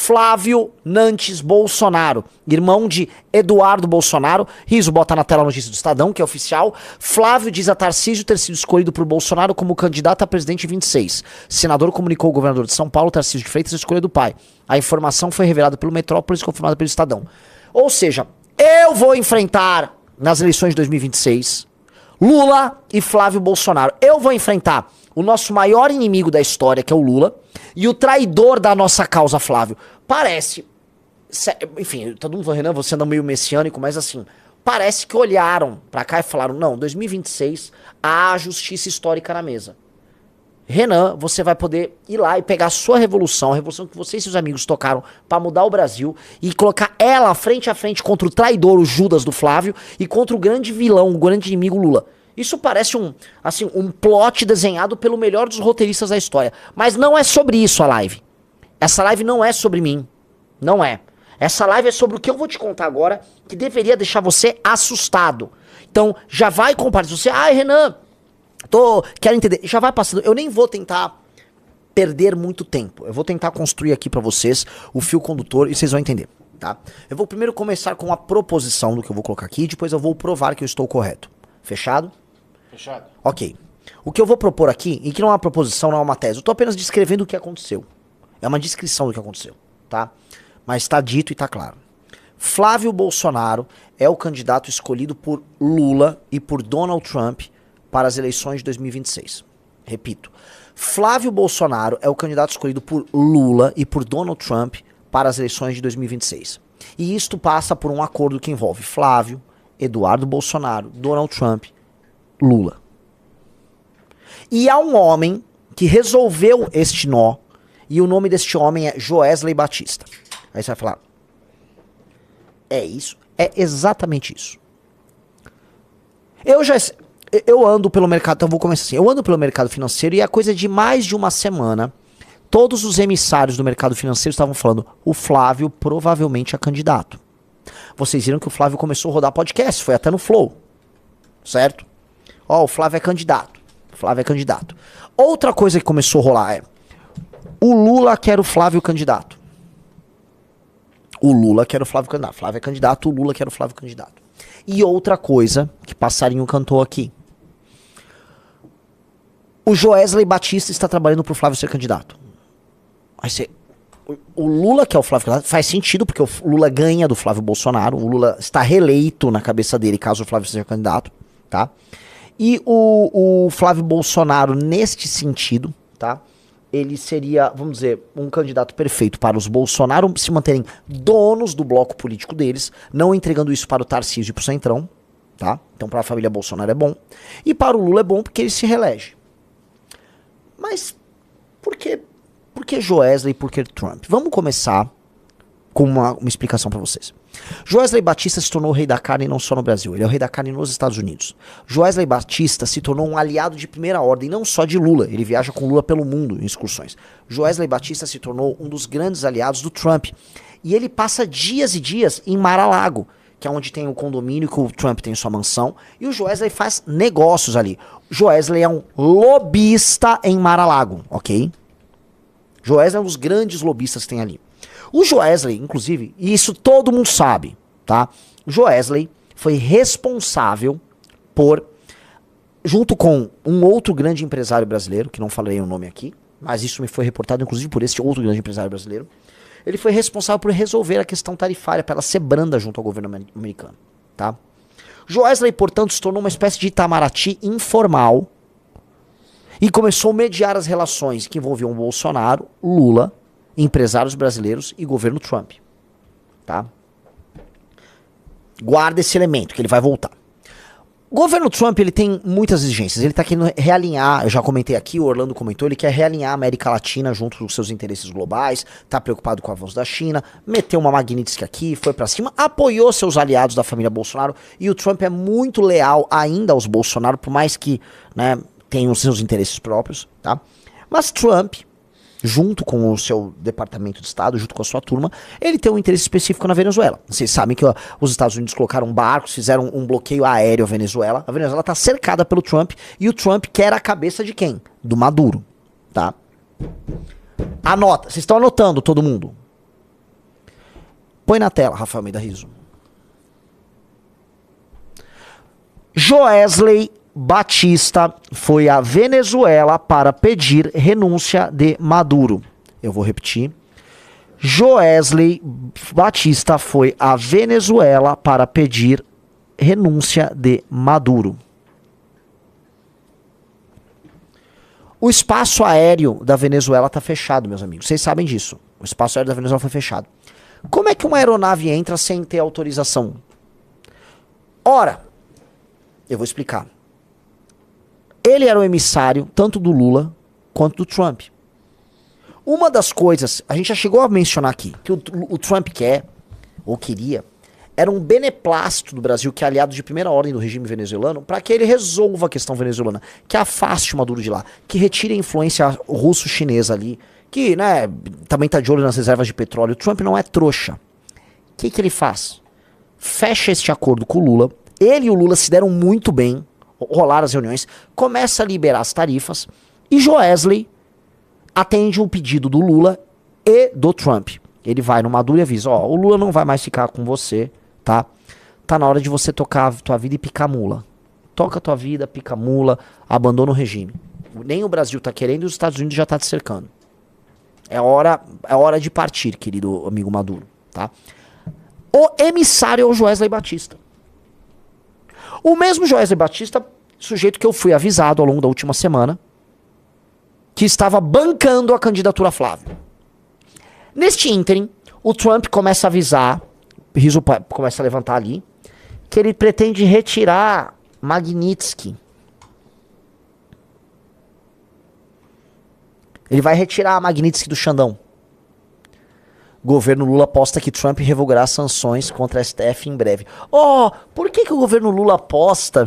Flávio Nantes Bolsonaro, irmão de Eduardo Bolsonaro. Riso, bota na tela a notícia do Estadão, que é oficial. Flávio diz a Tarcísio ter sido escolhido por Bolsonaro como candidato a presidente em 26. Senador comunicou ao governador de São Paulo, Tarcísio de Freitas, a escolha do pai. A informação foi revelada pelo Metrópolis e confirmada pelo Estadão. Ou seja, eu vou enfrentar nas eleições de 2026 Lula e Flávio Bolsonaro. Eu vou enfrentar o nosso maior inimigo da história, que é o Lula, e o traidor da nossa causa, Flávio. Parece, enfim, todo mundo falou, Renan, você anda meio messiânico, mas assim, parece que olharam pra cá e falaram, não, 2026 há justiça histórica na mesa. Renan, você vai poder ir lá e pegar a sua revolução, a revolução que você e seus amigos tocaram pra mudar o Brasil, e colocar ela frente a frente contra o traidor, o Judas do Flávio, e contra o grande vilão, o grande inimigo Lula. Isso parece um plot desenhado pelo melhor dos roteiristas da história. Mas não é sobre isso a live. Essa live não é sobre mim. Não é. Essa live é sobre o que eu vou te contar agora, que deveria deixar você assustado. Então, já vai compartilhar. Você, Renan, quero entender. Já vai passando. Eu nem vou tentar perder muito tempo. Eu vou tentar construir aqui pra vocês o fio condutor e vocês vão entender, tá? Eu vou primeiro começar com a proposição do que eu vou colocar aqui e depois eu vou provar que eu estou correto. Fechado? Fechado. Ok. O que eu vou propor aqui, e que não é uma proposição, não é uma tese, eu tô apenas descrevendo o que aconteceu. É uma descrição do que aconteceu, tá? Mas tá dito e tá claro. Flávio Bolsonaro é o candidato escolhido por Lula e por Donald Trump para as eleições de 2026. Repito. Flávio Bolsonaro é o candidato escolhido por Lula e por Donald Trump para as eleições de 2026. E isto passa por um acordo que envolve Flávio, Eduardo Bolsonaro, Donald Trump, Lula. E há um homem que resolveu este nó, e o nome deste homem é Joesley Batista. Aí você vai falar, é isso? É exatamente isso. Eu ando pelo mercado, então vou começar assim, eu ando pelo mercado financeiro e há coisa de mais de uma semana, todos os emissários do mercado financeiro estavam falando, o Flávio provavelmente é candidato. Vocês viram que o Flávio começou a rodar podcast, foi até no Flow, certo? Ó, o Flávio é candidato. O Flávio é candidato. Outra coisa que começou a rolar é, o Lula quer o Flávio candidato. O Lula quer o Flávio candidato. Flávio é candidato, o Lula quer o Flávio candidato. E outra coisa que passarinho cantou aqui. O Joesley Batista está trabalhando pro Flávio ser candidato. Aí você... O Lula quer o Flávio candidato. Faz sentido, porque o Lula ganha do Flávio Bolsonaro. O Lula está reeleito na cabeça dele, caso o Flávio seja candidato, tá? E o Flávio Bolsonaro, neste sentido, tá? Ele seria, vamos dizer, um candidato perfeito para os Bolsonaro se manterem donos do bloco político deles, não entregando isso para o Tarcísio e para o Centrão, tá? Então para a família Bolsonaro é bom. E para o Lula é bom porque ele se reelege. Mas por que Joesley e por que Trump? Vamos começar com uma explicação para vocês. Joesley Batista se tornou o rei da carne não só no Brasil, ele é o rei da carne nos Estados Unidos. Joesley Batista se tornou um aliado de primeira ordem, não só de Lula, ele viaja com Lula pelo mundo em excursões. Joesley Batista se tornou um dos grandes aliados do Trump. E ele passa dias e dias em Mar-a-Lago, que é onde tem o condomínio que o Trump tem sua mansão, e o Joesley faz negócios ali. Joesley é um lobista em Mar-a-Lago, ok? Joesley é um dos grandes lobistas que tem ali. O Joesley, inclusive, e isso todo mundo sabe, tá? O Joesley foi responsável por, junto com um outro grande empresário brasileiro, que não falarei o nome aqui, mas isso me foi reportado inclusive por esse outro grande empresário brasileiro, ele foi responsável por resolver a questão tarifária para ela ser branda junto ao governo americano, tá? Joesley, portanto, se tornou uma espécie de Itamaraty informal e começou a mediar as relações que envolviam Bolsonaro, Lula, empresários brasileiros e governo Trump, tá? Guarda esse elemento, que ele vai voltar. O governo Trump, ele tem muitas exigências, ele tá querendo realinhar, eu já comentei aqui, o Orlando comentou, ele quer realinhar a América Latina junto dos seus interesses globais, tá preocupado com o avanço da China, meteu uma Magnitsky aqui, foi pra cima, apoiou seus aliados da família Bolsonaro, e o Trump é muito leal ainda aos Bolsonaro, por mais que, né, tenha os seus interesses próprios, tá? Mas Trump, junto com o seu departamento de Estado, junto com a sua turma, ele tem um interesse específico na Venezuela. Vocês sabem que os Estados Unidos colocaram barcos, fizeram um bloqueio aéreo à Venezuela. A Venezuela está cercada pelo Trump e o Trump quer a cabeça de quem? Do Maduro, tá? Anota, vocês estão anotando todo mundo? Põe na tela, Rafael Almeida Riso. Joesley Batista foi à Venezuela para pedir renúncia de Maduro. Eu vou repetir. Joesley Batista foi à Venezuela para pedir renúncia de Maduro. O espaço aéreo da Venezuela está fechado, meus amigos. Vocês sabem disso. O espaço aéreo da Venezuela foi fechado. Como é que uma aeronave entra sem ter autorização? Ora, eu vou explicar. Ele era o emissário tanto do Lula quanto do Trump. Uma das coisas, a gente já chegou a mencionar aqui, que o Trump quer, ou queria, era um beneplácito do Brasil, que é aliado de primeira ordem do regime venezuelano, para que ele resolva a questão venezuelana, que afaste o Maduro de lá, que retire a influência russo-chinesa ali, que né, também tá de olho nas reservas de petróleo. O Trump não é trouxa. O que ele faz? Fecha este acordo com o Lula, ele e o Lula se deram muito bem, rolaram as reuniões, começa a liberar as tarifas, e Joesley atende o pedido do Lula e do Trump. Ele vai no Maduro e avisa, ó, o Lula não vai mais ficar com você, tá? Tá na hora de você tocar a tua vida e picar mula. Toca a tua vida, pica mula, abandona o regime. Nem o Brasil tá querendo e os Estados Unidos já tá te cercando. É hora de partir, querido amigo Maduro, tá? O emissário é o Joesley Batista. O mesmo Joesley Batista, sujeito que eu fui avisado ao longo da última semana, que estava bancando a candidatura Flávio. Neste ínterim, o Trump começa a avisar, Rizzo começa a levantar ali, que ele pretende retirar Magnitsky. Ele vai retirar a Magnitsky do Xandão. Governo Lula aposta que Trump revogará sanções contra a STF em breve. Por que o governo Lula aposta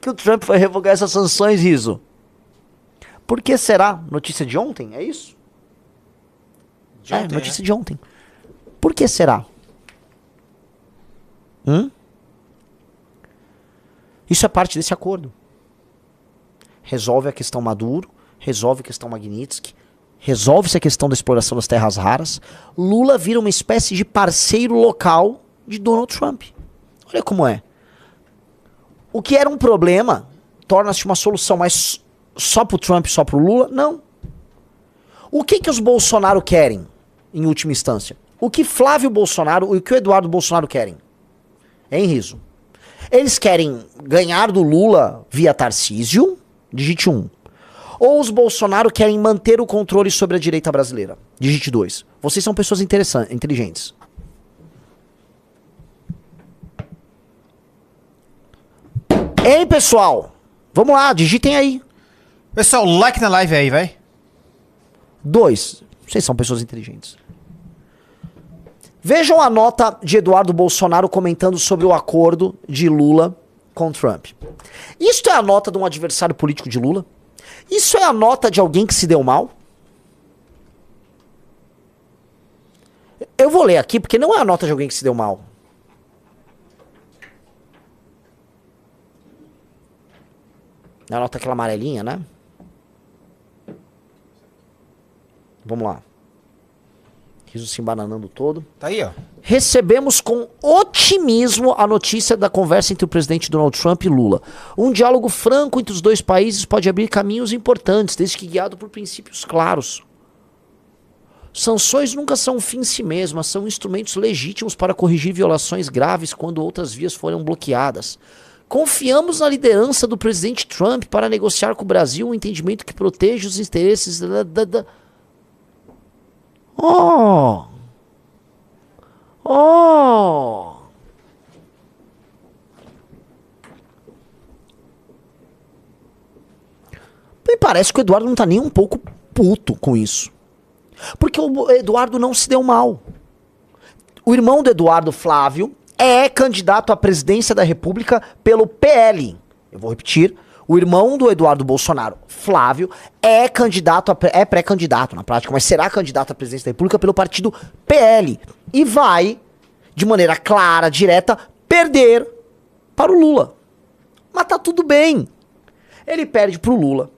que o Trump vai revogar essas sanções, Rizzo? Por que será? Notícia de ontem, é isso? Notícia de ontem. Por que será? Isso é parte desse acordo. Resolve a questão Maduro, resolve a questão Magnitsky, resolve-se a questão da exploração das terras raras. Lula vira uma espécie de parceiro local de Donald Trump. Olha como é. O que era um problema torna-se uma solução, mas só pro Trump, só pro Lula? Não. O que os Bolsonaro querem, em última instância? O que Flávio Bolsonaro e o que o Eduardo Bolsonaro querem? Hein, Rizzo? Eles querem ganhar do Lula via Tarcísio, digite 1. Ou os Bolsonaro querem manter o controle sobre a direita brasileira, digite 2. Vocês são pessoas inteligentes. Hein, pessoal? Vamos lá, digitem aí. Pessoal, like na live aí, vai. 2. Vocês são pessoas inteligentes. Vejam a nota de Eduardo Bolsonaro comentando sobre o acordo de Lula com Trump. Isto é a nota de um adversário político de Lula? Isso é a nota de alguém que se deu mal? Eu vou ler aqui porque não é a nota de alguém que se deu mal. É a nota aquela amarelinha, né? Vamos lá. Riso se embananando todo. Tá aí, ó. Recebemos com otimismo a notícia da conversa entre o presidente Donald Trump e Lula. Um diálogo franco entre os dois países pode abrir caminhos importantes, desde que guiado por princípios claros. Sanções nunca são um fim em si mesmas, são instrumentos legítimos para corrigir violações graves quando outras vias foram bloqueadas. Confiamos na liderança do presidente Trump para negociar com o Brasil um entendimento que proteja os interesses Me parece que o Eduardo não tá nem um pouco puto com isso. Porque o Eduardo não se deu mal. O irmão do Eduardo, Flávio, é candidato à presidência da República pelo PL. Eu vou repetir. O irmão do Eduardo Bolsonaro, Flávio, é pré-candidato na prática, mas será candidato à presidência da República pelo partido PL. E vai, de maneira clara, direta, perder para o Lula. Mas tá tudo bem. Ele perde pro Lula.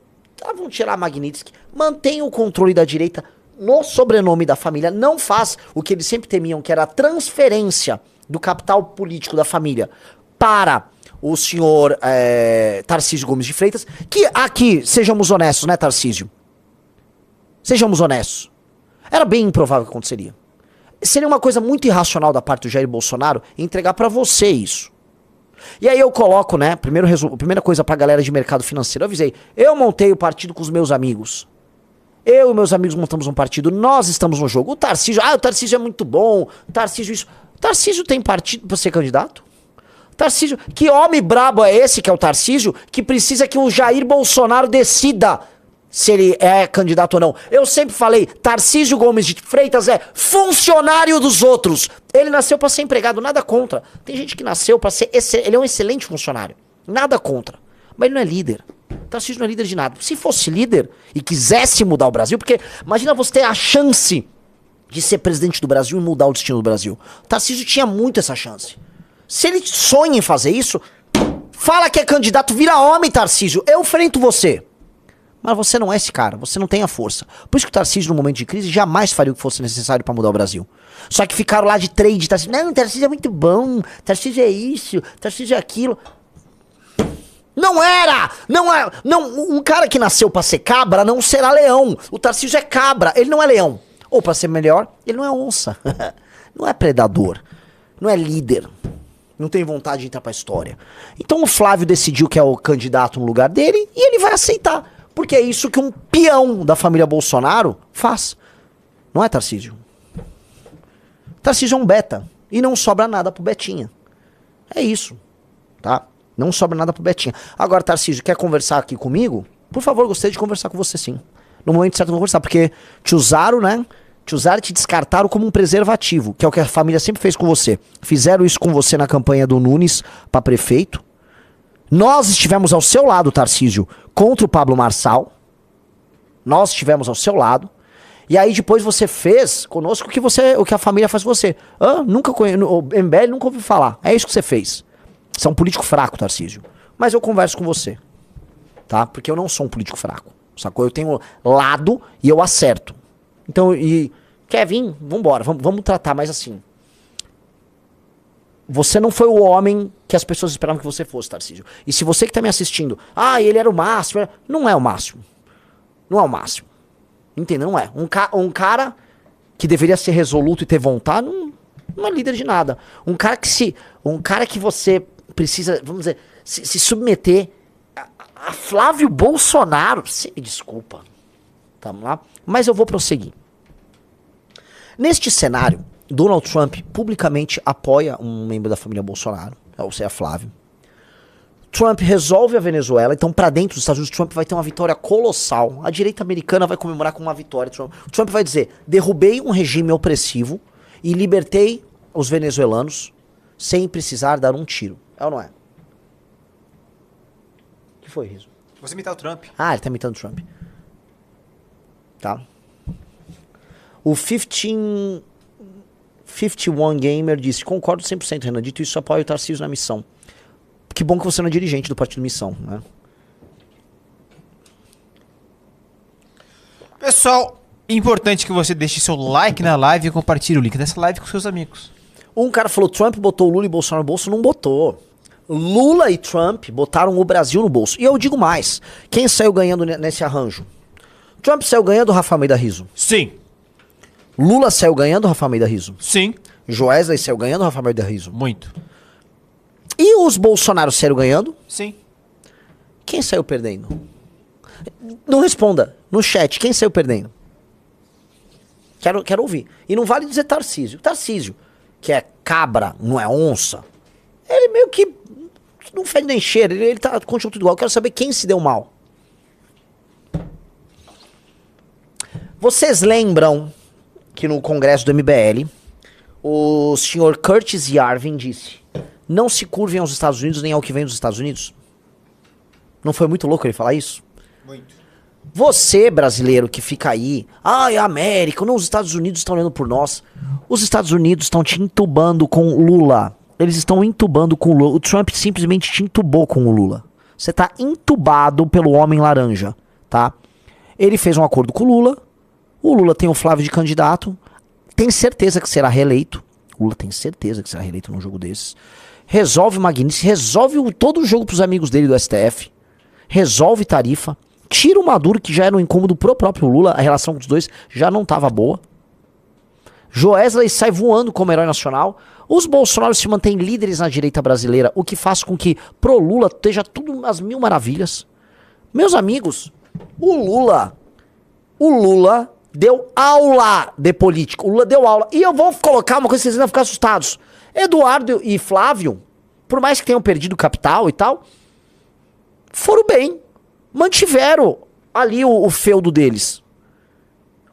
Vão tirar a Magnitsky, mantém o controle da direita no sobrenome da família, não faz o que eles sempre temiam, que era a transferência do capital político da família para o senhor Tarcísio Gomes de Freitas, que aqui, sejamos honestos, né, Tarcísio? Sejamos honestos. Era bem improvável que aconteceria. Seria uma coisa muito irracional da parte do Jair Bolsonaro entregar pra você isso. E aí eu coloco, né, primeira coisa pra galera de mercado financeiro, eu avisei, eu montei o partido com os meus amigos. Eu e meus amigos montamos um partido, nós estamos no jogo. O Tarcísio é muito bom, Tarcísio isso. Tarcísio tem partido pra ser candidato? Tarcísio, que homem brabo é esse que é o Tarcísio, que precisa que o Jair Bolsonaro decida se ele é candidato ou não. Eu sempre falei, Tarcísio Gomes de Freitas é funcionário dos outros. Ele nasceu pra ser empregado, nada contra. Tem gente que nasceu pra ser, ele é um excelente funcionário, nada contra. Mas ele não é líder. Tarcísio não é líder de nada. Se fosse líder e quisesse mudar o Brasil, porque imagina você ter a chance de ser presidente do Brasil e mudar o destino do Brasil. Tarcísio tinha muito essa chance. Se ele sonha em fazer isso, fala que é candidato, vira homem, Tarcísio. Eu enfrento você. Mas você não é esse cara, você não tem a força. Por isso que o Tarcísio, no momento de crise, jamais faria o que fosse necessário pra mudar o Brasil. Só que ficaram lá de trade, Tarcísio. Não, Tarcísio é muito bom, Tarcísio é isso, Tarcísio é aquilo. Não era! Não é! Não, um cara que nasceu pra ser cabra não será leão. O Tarcísio é cabra, ele não é leão. Ou pra ser melhor, ele não é onça. Não é predador. Não é líder. Não tem vontade de entrar pra história. Então o Flávio decidiu que é o candidato no lugar dele e ele vai aceitar. Porque é isso que um peão da família Bolsonaro faz. Não é, Tarcísio? Tarcísio é um beta. E não sobra nada pro Betinha. É isso. Tá? Não sobra nada pro Betinha. Agora, Tarcísio, quer conversar aqui comigo? Por favor, gostaria de conversar com você sim. No momento certo eu vou conversar. Porque te usaram, né? Te usaram e te descartaram como um preservativo. Que é o que a família sempre fez com você. Fizeram isso com você na campanha do Nunes pra prefeito. Nós estivemos ao seu lado, Tarcísio, contra o Pablo Marçal. Nós estivemos ao seu lado. E aí depois você fez conosco o que a família faz com você. Nunca conheço, o MBL nunca ouviu falar. É isso que você fez. Você é um político fraco, Tarcísio. Mas eu converso com você. Tá? Porque eu não sou um político fraco. Sacou? Eu tenho lado e eu acerto. Então, quer vir? Vambora. Vamos tratar mais assim. Você não foi o homem que as pessoas esperavam que você fosse, Tarcísio. E se você que tá me assistindo, ele era o máximo. Não é o máximo. Não é o máximo. Entendeu? Não é. Um cara que deveria ser resoluto e ter vontade, não é líder de nada. Um cara que você precisa, vamos dizer, se submeter a Flávio Bolsonaro. Você me desculpa. Tamo lá. Mas eu vou prosseguir. Neste cenário, Donald Trump publicamente apoia um membro da família Bolsonaro, ou seja, Flávio. Trump resolve a Venezuela, então pra dentro dos Estados Unidos Trump vai ter uma vitória colossal. A direita americana vai comemorar com uma vitória. Trump vai dizer, derrubei um regime opressivo e libertei os venezuelanos sem precisar dar um tiro. É ou não é? O que foi, Riso? Você imitar o Trump. Ele tá imitando o Trump. Tá. O 51 Gamer disse, concordo 100%, Renan, dito isso, apoio o Tarcísio na missão. Que bom que você não é dirigente do Partido Missão, né? Pessoal, importante que você deixe seu like na live e compartilhe o link dessa live com seus amigos. Um cara falou, Trump botou Lula e Bolsonaro no bolso, não botou. Lula e Trump botaram o Brasil no bolso. E eu digo mais, quem saiu ganhando nesse arranjo? Trump saiu ganhando, Rafael Almeida Rizzo. Sim. Lula saiu ganhando, Rafael Almeida Rizzo. Sim. Joesley saiu ganhando, Rafael Almeida Rizzo. Muito. E os Bolsonaro saíram ganhando? Sim. Quem saiu perdendo? Não responda. No chat, quem saiu perdendo? Quero ouvir. E não vale dizer Tarcísio. Tarcísio, que é cabra, não é onça, ele meio que não fede nem cheira. Ele tá continua tudo igual. Eu quero saber quem se deu mal. Vocês lembram que no congresso do MBL, o senhor Curtis Yarvin disse: não se curvem aos Estados Unidos nem ao que vem dos Estados Unidos? Não foi muito louco ele falar isso? Muito. Você, brasileiro, que fica aí, a América, não, os Estados Unidos estão olhando por nós. Os Estados Unidos estão te entubando com Lula. Eles estão entubando com o Lula. O Trump simplesmente te entubou com o Lula. Você tá entubado pelo homem laranja, tá? Ele fez um acordo com o O Lula tem o Flávio de candidato, tem certeza que será reeleito. O Lula tem certeza que será reeleito num jogo desses. Resolve Magnífico, resolve todo o jogo pros amigos dele do STF. Resolve tarifa. Tira o Maduro, que já era um incômodo pro próprio Lula, a relação com os dois já não tava boa. Joesley sai voando como herói nacional. Os Bolsonaro se mantêm líderes na direita brasileira, o que faz com que pro Lula esteja tudo às mil maravilhas. Meus amigos, o Lula deu aula de política. O Lula deu aula. E eu vou colocar uma coisa que vocês ainda vão ficar assustados. Eduardo e Flávio, por mais que tenham perdido capital e tal, foram bem. Mantiveram ali o feudo deles.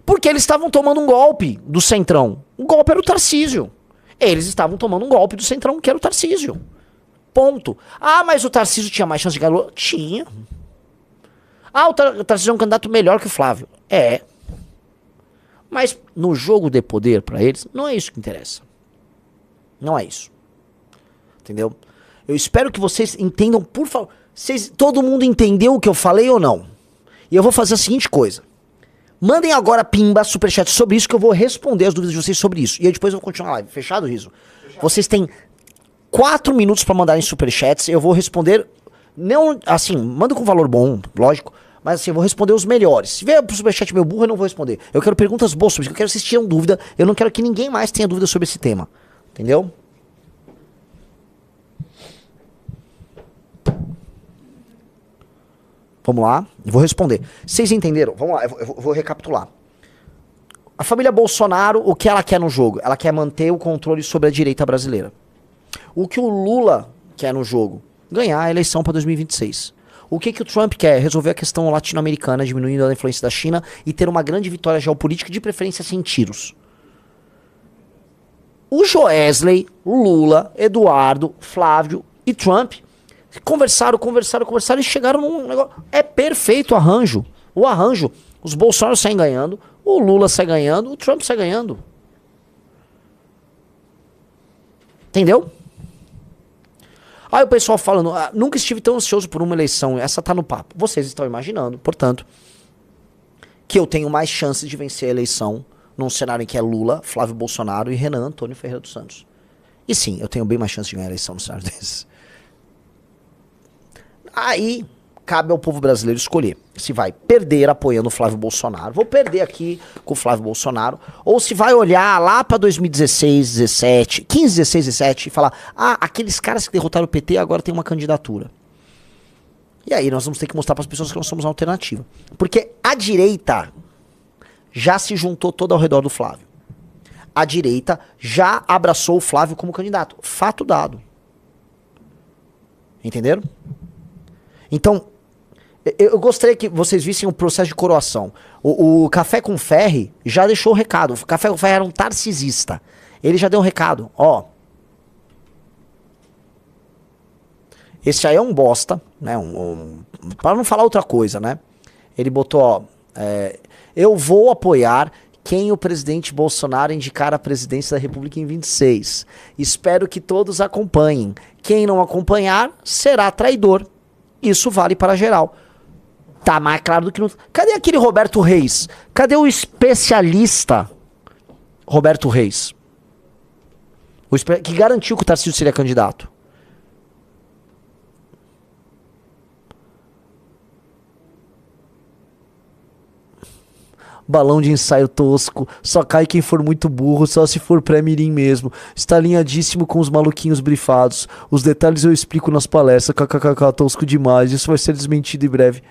Porque eles estavam tomando um golpe do Centrão. O golpe era o Tarcísio. Eles estavam tomando um golpe do Centrão, que era o Tarcísio. Ponto. Ah, mas o Tarcísio tinha mais chance de ganhar? Tinha. Ah, o Tarcísio é um candidato melhor que o Flávio. É. Mas no jogo de poder pra eles, não é isso que interessa. Não é isso. Entendeu? Eu espero que vocês entendam, por favor. Todo mundo entendeu o que eu falei ou não? E eu vou fazer a seguinte coisa. Mandem agora pimba, superchat sobre isso, que eu vou responder as dúvidas de vocês sobre isso. E aí depois eu vou continuar a live. Fechado, Riso? Fechado. Vocês têm 4 minutos pra mandarem superchats. Eu vou responder, não assim, manda com valor bom, lógico. Mas assim, eu vou responder os melhores. Se vier pro superchat meu burro, eu não vou responder. Eu quero perguntas boas sobre isso. Eu quero que vocês tenham dúvida. Eu não quero que ninguém mais tenha dúvida sobre esse tema. Entendeu? Vamos lá, eu vou responder. Vocês entenderam? Vamos lá, eu vou recapitular. A família Bolsonaro, o que ela quer no jogo? Ela quer manter o controle sobre a direita brasileira. O que o Lula quer no jogo? Ganhar a eleição para 2026. O que o Trump quer? Resolver a questão latino-americana, diminuindo a influência da China e ter uma grande vitória geopolítica, de preferência sem tiros. O Joesley, Lula, Eduardo, Flávio e Trump conversaram e chegaram num negócio. É perfeito o arranjo. O arranjo. Os Bolsonaro saem ganhando, o Lula sai ganhando, o Trump sai ganhando. Entendeu? Aí o pessoal falando, nunca estive tão ansioso por uma eleição. Essa tá no papo. Vocês estão imaginando, portanto, que eu tenho mais chances de vencer a eleição num cenário em que é Lula, Flávio Bolsonaro e Renan Antônio Ferreira dos Santos. E sim, eu tenho bem mais chance de ganhar a eleição no cenário desses. Aí, cabe ao povo brasileiro escolher se vai perder apoiando o Flávio Bolsonaro, vou perder aqui com o Flávio Bolsonaro, ou se vai olhar lá pra 2016, 17, 15, 16, 17 e falar, aqueles caras que derrotaram o PT agora tem uma candidatura. E aí nós vamos ter que mostrar pras pessoas que nós somos uma alternativa. Porque a direita já se juntou toda ao redor do Flávio. A direita já abraçou o Flávio como candidato. Fato dado. Entenderam? Então, eu gostaria que vocês vissem o processo de coroação. O Café com Ferri já deixou o recado. O Café com Ferri era um tarcisista. Ele já deu um recado. Ó. Esse aí é um bosta, né? Para não falar outra coisa, né? Ele botou, ó. Eu vou apoiar quem o presidente Bolsonaro indicar à presidência da República em 26. Espero que todos acompanhem. Quem não acompanhar será traidor. Isso vale para geral. Tá mais claro do que não. Cadê aquele Roberto Reis? Cadê o especialista Roberto Reis? Que garantiu que o Tarcísio seria candidato? Balão de ensaio tosco, só cai quem for muito burro, só se for pré-mirim mesmo. Está alinhadíssimo com os maluquinhos brifados. Os detalhes eu explico nas palestras. KKK, tosco demais. Isso vai ser desmentido em breve.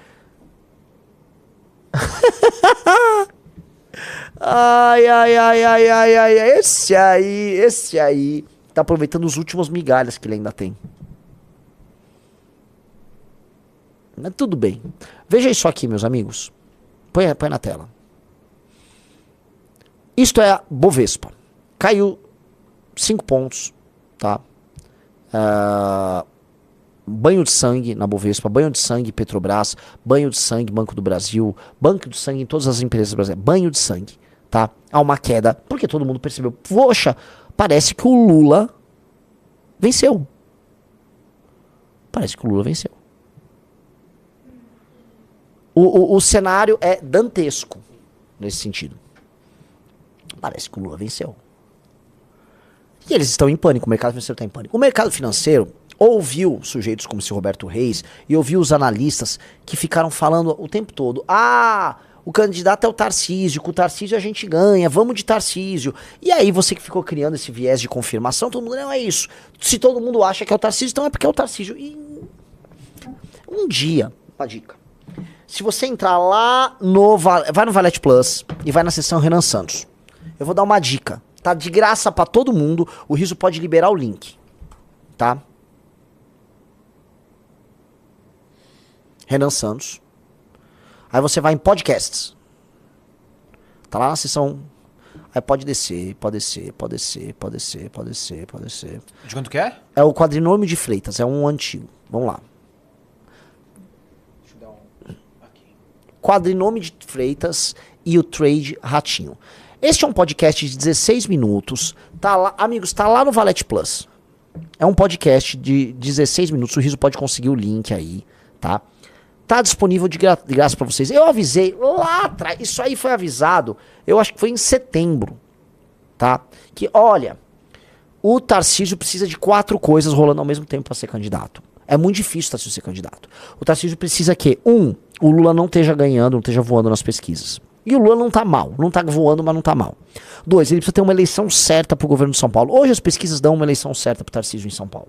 Ai. Esse aí tá aproveitando os últimos migalhas que ele ainda tem. Mas tudo bem. Veja isso aqui, meus amigos. Põe na tela. Isto é a Bovespa. Caiu 5 pontos, tá? Banho de sangue na Bovespa, banho de sangue Petrobras, banho de sangue Banco do Brasil, banco de sangue em todas as empresas brasileiras, banho de sangue, tá? Há uma queda, porque todo mundo percebeu, poxa, parece que o Lula venceu. Parece que o Lula venceu. O cenário é dantesco nesse sentido. Parece que o Lula venceu. E eles estão em pânico, o mercado financeiro está em pânico. O mercado financeiro ouviu sujeitos como esse Roberto Reis e ouviu os analistas que ficaram falando o tempo todo: ah, o candidato é o Tarcísio, com o Tarcísio a gente ganha, vamos de Tarcísio. E aí você que ficou criando esse viés de confirmação, todo mundo, não é isso. Se todo mundo acha que é o Tarcísio, então é porque é o Tarcísio. E um dia, uma dica, se você entrar lá vai no Valete Plus e vai na seção Renan Santos, eu vou dar uma dica, tá? De graça pra todo mundo, o Riso pode liberar o link, tá? Renan Santos. Aí você vai em podcasts. Tá lá na seção. Aí pode descer, pode descer, pode descer, pode descer, pode descer, pode descer. De quanto que é? É o Quadrinômio de Freitas, é um antigo. Vamos lá. Deixa eu dar um aqui. Quadrinômio de Freitas e o Trade Ratinho. Este é um podcast de 16 minutos. Tá lá, amigos, tá lá no Valete Plus. É um podcast de 16 minutos. O Riso pode conseguir o link aí, tá? Tá disponível de graça pra vocês. Eu avisei lá atrás, isso aí foi avisado, eu acho que foi em setembro, tá? Que, olha, o Tarcísio precisa de 4 coisas rolando ao mesmo tempo pra ser candidato. É muito difícil o Tarcísio ser candidato. O Tarcísio precisa que, o Lula não esteja ganhando, não esteja voando nas pesquisas. E o Lula não tá mal, não tá voando, mas não tá mal. 2, ele precisa ter uma eleição certa pro governo de São Paulo. Hoje as pesquisas dão uma eleição certa pro Tarcísio em São Paulo.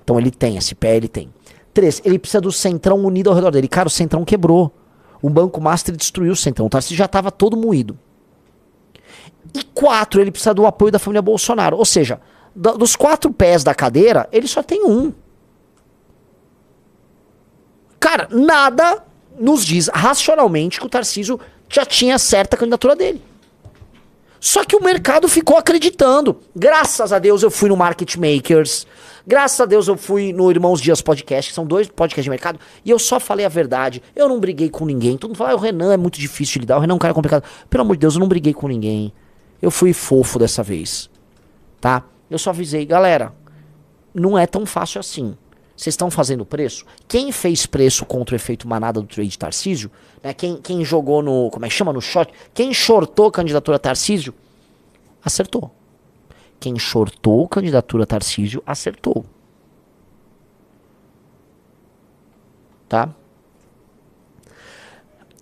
Então ele tem, esse pé ele tem. 3, ele precisa do Centrão unido ao redor dele. Cara, o Centrão quebrou. O Banco Master destruiu o Centrão. O Tarcísio já estava todo moído. E 4, ele precisa do apoio da família Bolsonaro. Ou seja, dos 4 pés da cadeira, ele só tem um. Cara, nada nos diz racionalmente que o Tarcísio já tinha certa a candidatura dele. Só que o mercado ficou acreditando. Graças a Deus eu fui no Market Makers. Graças a Deus eu fui no Irmãos Dias Podcast, que são 2 podcasts de mercado, e eu só falei a verdade. Eu não briguei com ninguém. Todo mundo fala, o Renan é muito difícil de lidar, o Renan é um cara complicado. Pelo amor de Deus, eu não briguei com ninguém. Eu fui fofo dessa vez, tá? Eu só avisei, galera, não é tão fácil assim. Vocês estão fazendo preço? Quem fez preço contra o efeito manada do trade Tarcísio, né? Quem jogou no, como é que chama, no short, quem shortou a candidatura Tarcísio, acertou. Quem shortou candidatura Tarcísio, acertou. Tá?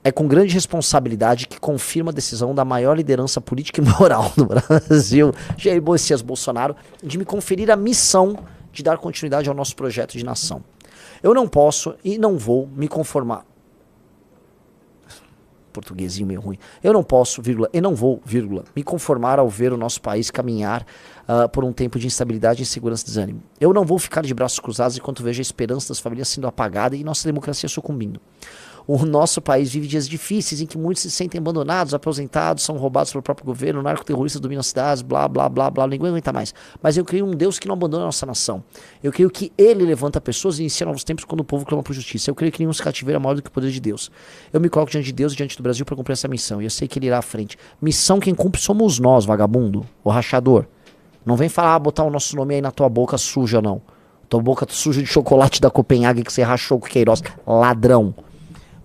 É com grande responsabilidade que confirma a decisão da maior liderança política e moral do Brasil, Jair Messias Bolsonaro, de me conferir a missão de dar continuidade ao nosso projeto de nação. Eu não posso e não vou me conformar. Portuguesinho meio ruim. Eu não posso, vírgula, e não vou, vírgula, me conformar ao ver o nosso país caminhar por um tempo de instabilidade, insegurança e desânimo. Eu não vou ficar de braços cruzados enquanto vejo a esperança das famílias sendo apagada e nossa democracia sucumbindo. O nosso país vive dias difíceis em que muitos se sentem abandonados, aposentados, são roubados pelo próprio governo, narcoterroristas dominam as cidades, blá, blá, blá, blá, ninguém aguenta mais. Mas eu creio um Deus que não abandona a nossa nação. Eu creio que Ele levanta pessoas e inicia novos tempos quando o povo clama por justiça. Eu creio que nenhum cativeiro é maior do que o poder de Deus. Eu me coloco diante de Deus e diante do Brasil para cumprir essa missão. E eu sei que Ele irá à frente. Missão quem cumpre somos nós, vagabundo, o rachador. Não vem falar, botar o nosso nome aí na tua boca suja, não. Tua boca suja de chocolate da Copenhague que você rachou com o Queiroz. Ladrão.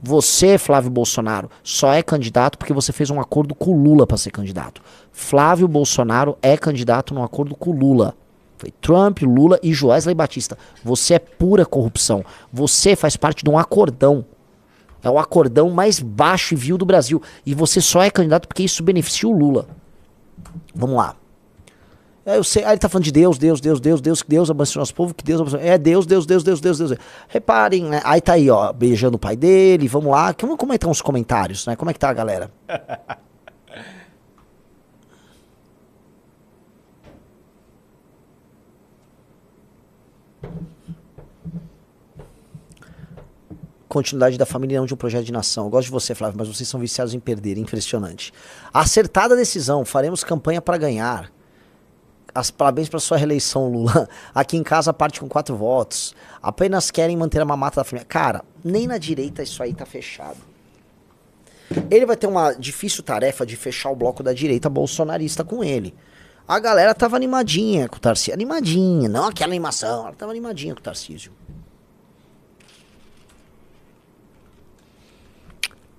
Você, Flávio Bolsonaro, só é candidato porque você fez um acordo com o Lula para ser candidato. Flávio Bolsonaro é candidato num acordo com o Lula. Foi Trump, Lula e Joesley Batista. Você é pura corrupção. Você faz parte de um acordão. É o acordão mais baixo e vil do Brasil. E você só é candidato porque isso beneficia o Lula. Vamos lá. Eu sei, aí ele tá falando de Deus, que Deus abençoe nosso povo, que Deus abençoe. É Deus. Reparem, né? Aí tá aí, ó, beijando o pai dele, vamos lá. Como é que estão os comentários, né? Como é que tá a galera? Continuidade da família e não de um projeto de nação. Eu gosto de você, Flávio, mas vocês são viciados em perder, impressionante. Acertada a decisão, faremos campanha para ganhar. Parabéns para sua reeleição, Lula. Aqui em casa parte com 4 votos. Apenas querem manter a mamata da família. Cara, nem na direita isso aí tá fechado. Ele vai ter uma difícil tarefa de fechar o bloco da direita bolsonarista com ele. A galera tava animadinha com o Tarcísio. Animadinha, não aquela animação. Ela tava animadinha com o Tarcísio.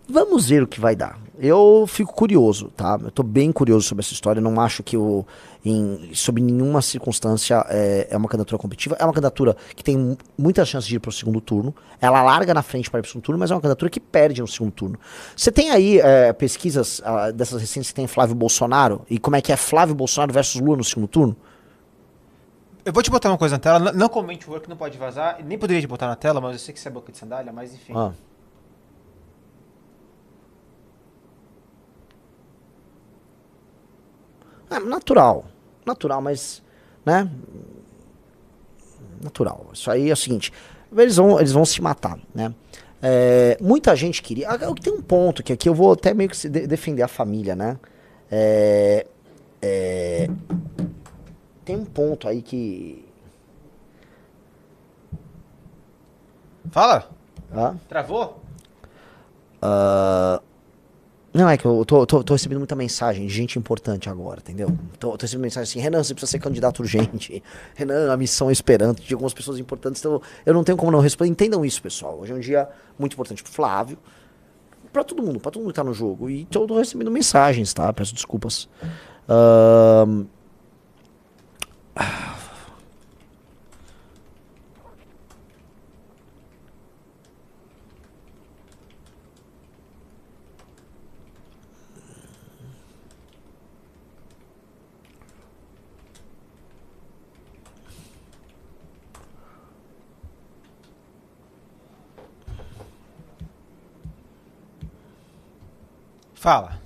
Vamos ver o que vai dar. Eu fico curioso, tá? Eu tô bem curioso sobre essa história. Não acho que sob nenhuma circunstância é uma candidatura competitiva. É uma candidatura que tem muitas chances de ir pro segundo turno. Ela larga na frente para ir pro segundo turno, mas é uma candidatura que perde no segundo turno. Você tem aí pesquisas dessas recentes que tem Flávio Bolsonaro? E como é que é Flávio Bolsonaro versus Lula no segundo turno? Eu vou te botar uma coisa na tela. Não comente o work, não pode vazar. Nem poderia te botar na tela, mas eu sei que você é boca de sandália, mas enfim. Natural. Natural, mas. Né? Natural. Isso aí é o seguinte. Eles vão se matar, né? Muita gente queria. Tem um ponto que aqui eu vou até meio que defender a família, né? Tem um ponto aí que. Fala? Ah? Travou? Não, é que eu tô recebendo muita mensagem de gente importante agora, entendeu? Tô recebendo mensagem assim, Renan, você precisa ser candidato urgente. Renan, a missão é esperando de algumas pessoas importantes, então eu não tenho como não responder. Entendam isso, pessoal. Hoje é um dia muito importante pro Flávio, pra todo mundo que tá no jogo. E eu tô recebendo mensagens, tá? Peço desculpas. Fala.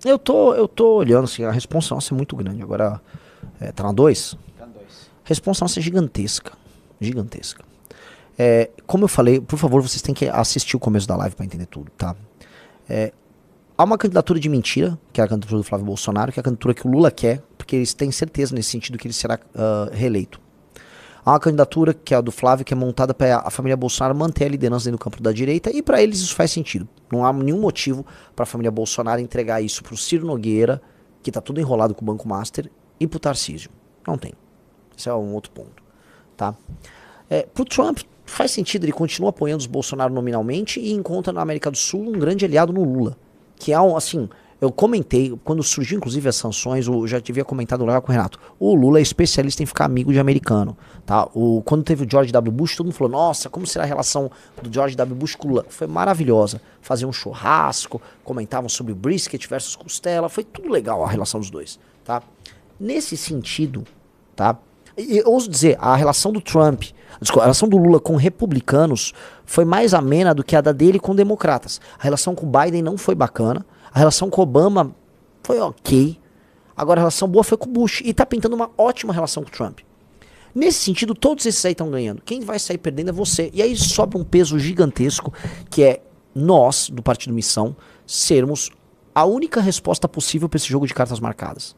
Eu tô olhando, assim, a responsa nossa é muito grande. Agora, tá na 2? Tá 2. A responsa nossa é gigantesca. Gigantesca. Como eu falei, por favor, vocês têm que assistir o começo da live pra entender tudo, tá? Há uma candidatura de mentira, que é a candidatura do Flávio Bolsonaro, que é a candidatura que o Lula quer, porque eles têm certeza nesse sentido que ele será reeleito. Há uma candidatura, que é a do Flávio, que é montada para a família Bolsonaro manter a liderança dentro do campo da direita, e para eles isso faz sentido. Não há nenhum motivo para a família Bolsonaro entregar isso pro Ciro Nogueira, que tá tudo enrolado com o Banco Master, e pro Tarcísio. Não tem. Esse é um outro ponto, tá? Pro Trump, faz sentido, ele continua apoiando os Bolsonaro nominalmente e encontra na América do Sul um grande aliado no Lula, que é assim... Eu comentei, quando surgiu inclusive as sanções, eu já havia comentado lá com o Renato, o Lula é especialista em ficar amigo de americano, tá? Quando teve o George W. Bush, todo mundo falou, nossa, como será a relação do George W. Bush com o Lula? Foi maravilhosa, faziam um churrasco, comentavam sobre o brisket versus costela, foi tudo legal a relação dos dois, tá? Nesse sentido, tá? E eu ouso dizer, a relação do Trump, desculpa, a relação do Lula com republicanos foi mais amena do que a da dele com democratas. A relação com o Biden não foi bacana. A relação com o Obama foi ok. Agora a relação boa foi com o Bush. E tá pintando uma ótima relação com o Trump. Nesse sentido, todos esses aí estão ganhando. Quem vai sair perdendo é você. E aí sobe um peso gigantesco, que é nós, do Partido Missão, sermos a única resposta possível para esse jogo de cartas marcadas.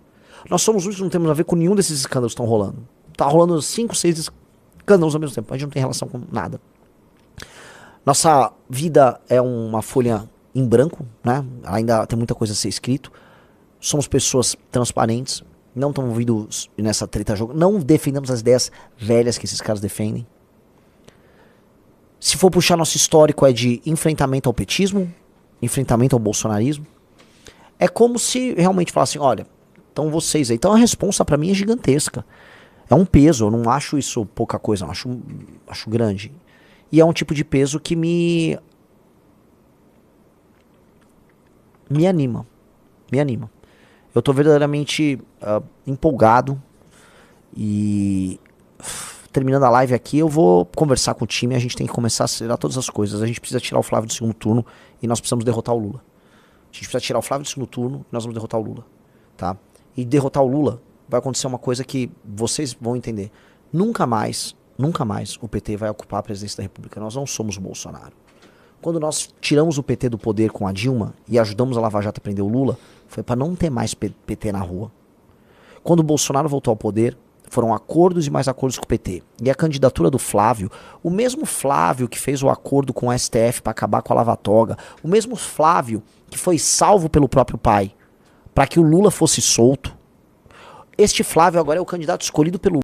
Nós somos os únicos que não temos a ver com nenhum desses escândalos que estão rolando. Tá rolando 5, 6 escândalos ao mesmo tempo. A gente não tem relação com nada. Nossa vida é uma folha em branco, né? Ainda tem muita coisa a ser escrito. Somos pessoas transparentes, não estamos envolvidos nessa treta jogo, não defendemos as ideias velhas que esses caras defendem. Se for puxar nosso histórico é de enfrentamento ao petismo, enfrentamento ao bolsonarismo. É como se realmente falassem, olha, então vocês aí, então a responsa pra mim é gigantesca. É um peso, eu não acho isso pouca coisa, eu acho grande. E é um tipo de peso que me anima. Eu tô verdadeiramente empolgado e terminando a live aqui eu vou conversar com o time, a gente tem que começar a acelerar todas as coisas. A gente precisa tirar o Flávio do segundo turno e nós precisamos derrotar o Lula. A gente precisa tirar o Flávio do segundo turno e nós vamos derrotar o Lula, tá? E derrotar o Lula vai acontecer uma coisa que vocês vão entender. Nunca mais o PT vai ocupar a presidência da República. Nós não somos o Bolsonaro. Quando nós tiramos o PT do poder com a Dilma e ajudamos a Lava Jato a prender o Lula, foi para não ter mais PT na rua. Quando o Bolsonaro voltou ao poder, foram acordos e mais acordos com o PT. E a candidatura do Flávio, o mesmo Flávio que fez o acordo com o STF para acabar com a Lava Toga, o mesmo Flávio que foi salvo pelo próprio pai para que o Lula fosse solto, este Flávio agora é o candidato escolhido pelo